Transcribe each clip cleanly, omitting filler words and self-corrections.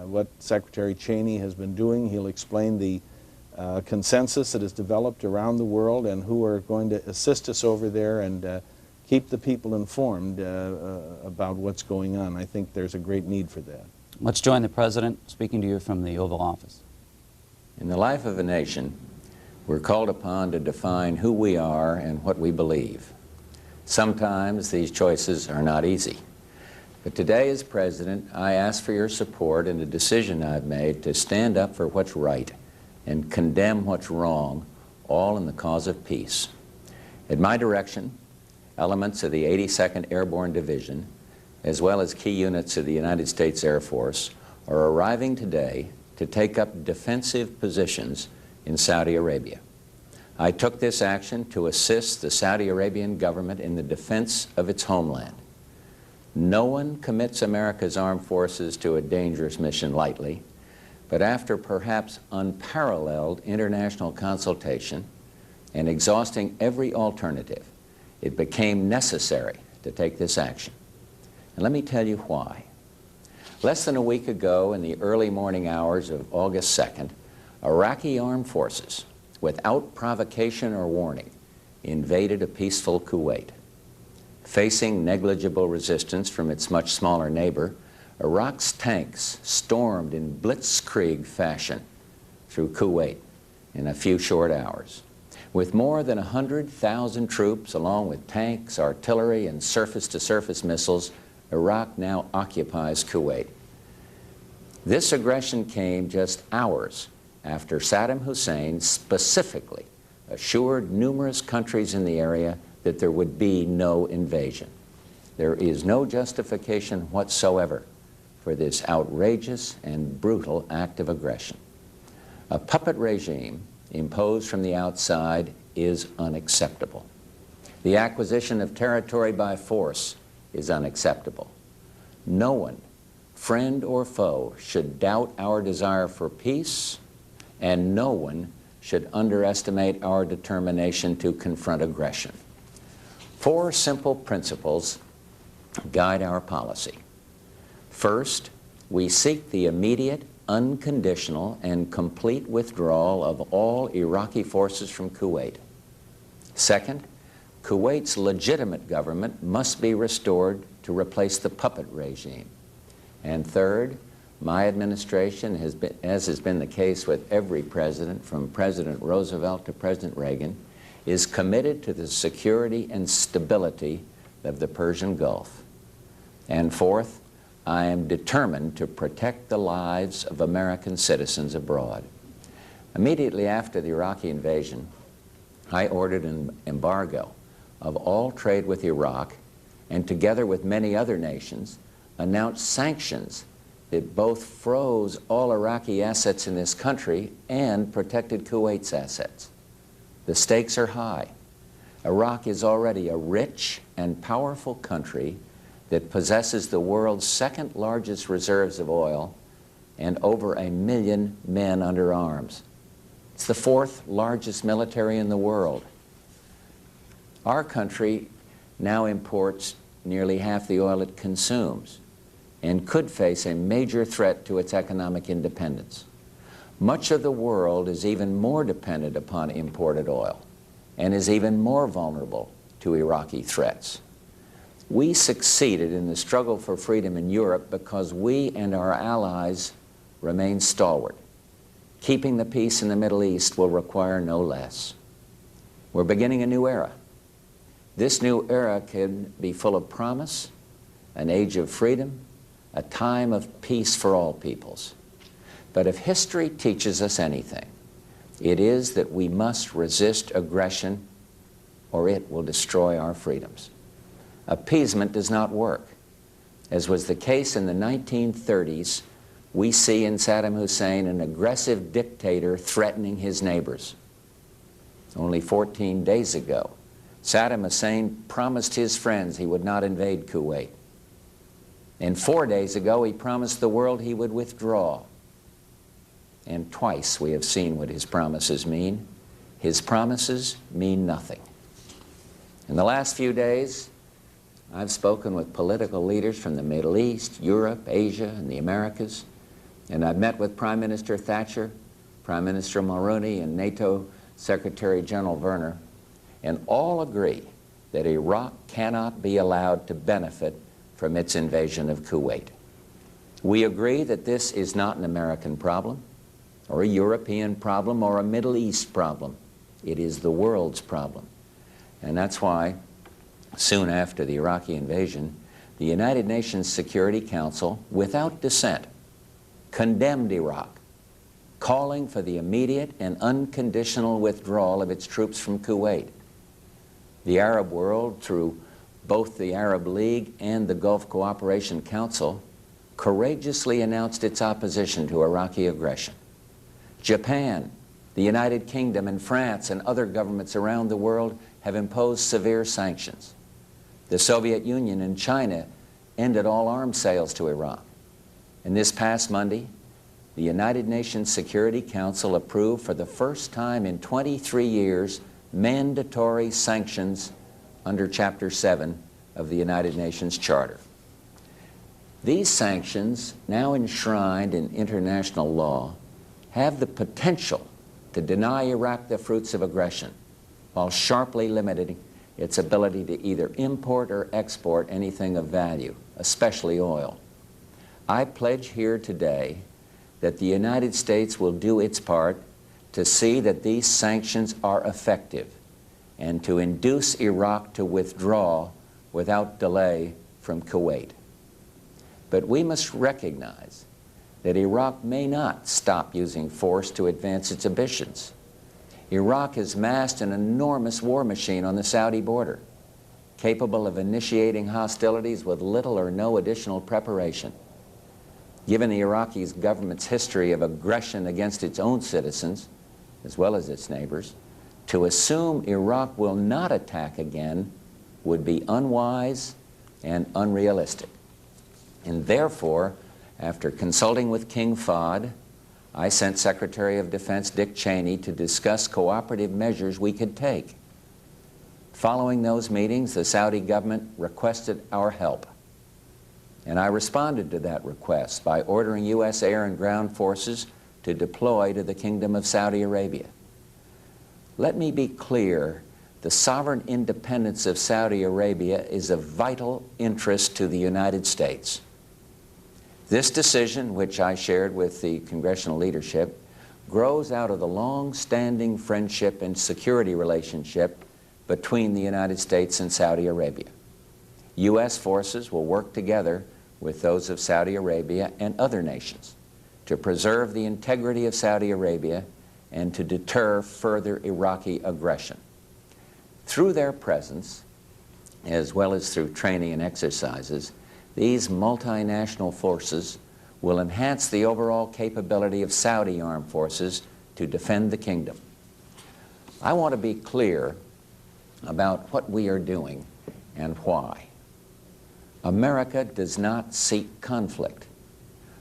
what Secretary Cheney has been doing. He'll explain the consensus that has developed around the world and who are going to assist us over there and keep the people informed about what's going on. I think there's a great need for that. Let's join the President speaking to you from the Oval Office. In the life of a nation, we're called upon to define who we are and what we believe. Sometimes these choices are not easy. But today, as President, I ask for your support in a decision I've made to stand up for what's right and condemn what's wrong, all in the cause of peace. At my direction, elements of the 82nd Airborne Division, as well as key units of the United States Air Force, are arriving today to take up defensive positions in Saudi Arabia. I took this action to assist the Saudi Arabian government in the defense of its homeland. No one commits America's armed forces to a dangerous mission lightly, but after perhaps unparalleled international consultation and exhausting every alternative, it became necessary to take this action. And let me tell you why. Less than a week ago, in the early morning hours of August 2nd, Iraqi armed forces, without provocation or warning, invaded a peaceful Kuwait. Facing negligible resistance from its much smaller neighbor, Iraq's tanks stormed in blitzkrieg fashion through Kuwait in a few short hours. With more than 100,000 troops, along with tanks, artillery, and surface-to-surface missiles, Iraq now occupies Kuwait. This aggression came just hours after Saddam Hussein specifically assured numerous countries in the area that there would be no invasion. There is no justification whatsoever for this outrageous and brutal act of aggression. A puppet regime imposed from the outside is unacceptable. The acquisition of territory by force is unacceptable. No one, friend or foe, should doubt our desire for peace, and no one should underestimate our determination to confront aggression. 4 simple principles guide our policy. First, we seek the immediate, unconditional, and complete withdrawal of all Iraqi forces from Kuwait. Second, Kuwait's legitimate government must be restored to replace the puppet regime. And third, my administration has been, as has been the case with every president, from President Roosevelt to President Reagan, is committed to the security and stability of the Persian Gulf. And fourth, I am determined to protect the lives of American citizens abroad. Immediately after the Iraqi invasion, I ordered an embargo of all trade with Iraq, and together with many other nations, announced sanctions that both froze all Iraqi assets in this country and protected Kuwait's assets. The stakes are high. Iraq is already a rich and powerful country that possesses the world's 2nd largest reserves of oil and over 1 million men under arms. It's the 4th largest military in the world. Our country now imports nearly half the oil it consumes and could face a major threat to its economic independence. Much of the world is even more dependent upon imported oil and is even more vulnerable to Iraqi threats. We succeeded in the struggle for freedom in Europe because we and our allies remain stalwart. Keeping the peace in the Middle East will require no less. We're beginning a new era. This new era can be full of promise, an age of freedom, a time of peace for all peoples. But if history teaches us anything, it is that we must resist aggression or it will destroy our freedoms. Appeasement does not work. As was the case in the 1930s, we see in Saddam Hussein an aggressive dictator threatening his neighbors. Only 14 days ago, Saddam Hussein promised his friends he would not invade Kuwait. And 4 days ago, he promised the world he would withdraw. And twice we have seen what his promises mean. His promises mean nothing. In the last few days, I've spoken with political leaders from the Middle East, Europe, Asia, and the Americas. And I've met with Prime Minister Thatcher, Prime Minister Mulroney, and NATO Secretary General Werner, and all agree that Iraq cannot be allowed to benefit from its invasion of Kuwait. We agree that this is not an American problem, or a European problem, or a Middle East problem. It is the world's problem. And that's why, soon after the Iraqi invasion, the United Nations Security Council, without dissent, condemned Iraq, calling for the immediate and unconditional withdrawal of its troops from Kuwait. The Arab world, through both the Arab League and the Gulf Cooperation Council, courageously announced its opposition to Iraqi aggression. Japan, the United Kingdom, and France and other governments around the world have imposed severe sanctions. The Soviet Union and China ended all arms sales to Iraq. And this past Monday, the United Nations Security Council approved for the first time in 23 years mandatory sanctions under Chapter 7 of the United Nations Charter. These sanctions, now enshrined in international law, have the potential to deny Iraq the fruits of aggression while sharply limiting its ability to either import or export anything of value, especially oil. I pledge here today that the United States will do its part to see that these sanctions are effective and to induce Iraq to withdraw without delay from Kuwait. But we must recognize that Iraq may not stop using force to advance its ambitions. Iraq has massed an enormous war machine on the Saudi border, capable of initiating hostilities with little or no additional preparation. Given the Iraqi government's history of aggression against its own citizens, as well as its neighbors, to assume Iraq will not attack again would be unwise and unrealistic. And therefore, after consulting with King Fahd, I sent Secretary of Defense Dick Cheney to discuss cooperative measures we could take. Following those meetings, the Saudi government requested our help. And I responded to that request by ordering U.S. air and ground forces to deploy to the Kingdom of Saudi Arabia. Let me be clear, the sovereign independence of Saudi Arabia is of vital interest to the United States. This decision, which I shared with the congressional leadership, grows out of the long-standing friendship and security relationship between the United States and Saudi Arabia. U.S. forces will work together with those of Saudi Arabia and other nations to preserve the integrity of Saudi Arabia and to deter further Iraqi aggression. Through their presence, as well as through training and exercises, these multinational forces will enhance the overall capability of Saudi armed forces to defend the kingdom. I want to be clear about what we are doing and why. America does not seek conflict,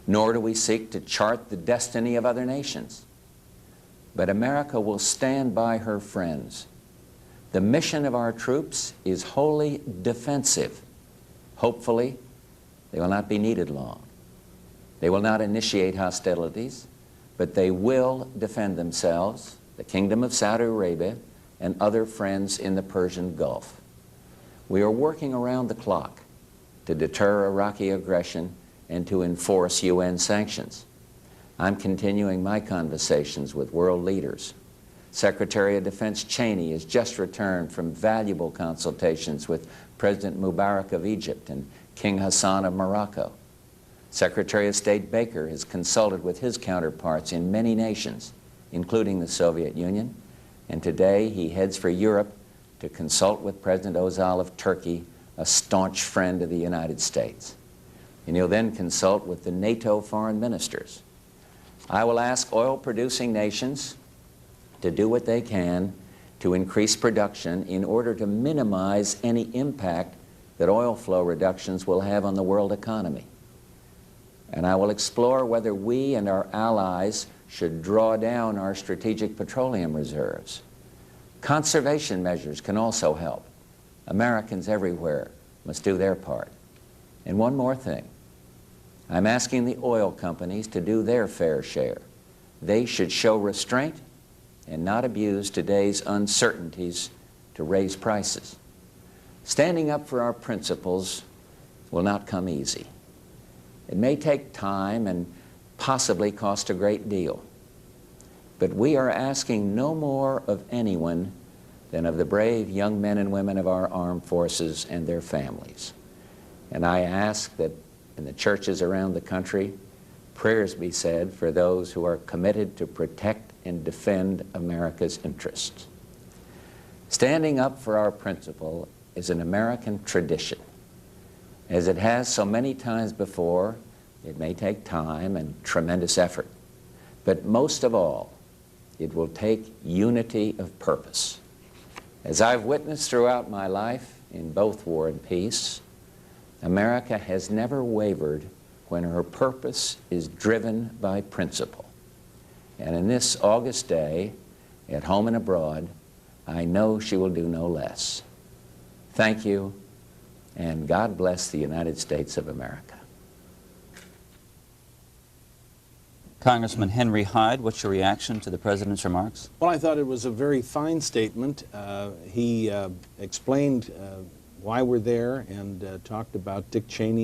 nor do we seek to chart the destiny of other nations. But America will stand by her friends. The mission of our troops is wholly defensive. Hopefully, they will not be needed long. They will not initiate hostilities, but they will defend themselves, the Kingdom of Saudi Arabia, and other friends in the Persian Gulf. We are working around the clock to deter Iraqi aggression and to enforce UN sanctions. I'm continuing my conversations with world leaders. Secretary of Defense Cheney has just returned from valuable consultations with President Mubarak of Egypt and King Hassan of Morocco. Secretary of State Baker has consulted with his counterparts in many nations, including the Soviet Union, and today he heads for Europe to consult with President Özal of Turkey, a staunch friend of the United States. And he'll then consult with the NATO foreign ministers. I will ask oil-producing nations to do what they can to increase production in order to minimize any impact that oil flow reductions will have on the world economy. And I will explore whether we and our allies should draw down our strategic petroleum reserves. Conservation measures can also help. Americans everywhere must do their part. And one more thing. I'm asking the oil companies to do their fair share. They should show restraint and not abuse today's uncertainties to raise prices. Standing up for our principles will not come easy. It may take time and possibly cost a great deal. But we are asking no more of anyone than of the brave young men and women of our armed forces and their families. And I ask that in the churches around the country, prayers be said for those who are committed to protect and defend America's interests. Standing up for our principle is an American tradition. As it has so many times before, it may take time and tremendous effort. But most of all, it will take unity of purpose. As I've witnessed throughout my life, in both war and peace, America has never wavered when her purpose is driven by principle. And in this August day, at home and abroad, I know she will do no less. Thank you, and God bless the United States of America. Congressman Henry Hyde, what's your reaction to the President's remarks? Well, I thought it was a very fine statement. He explained why we're there and talked about Dick Cheney.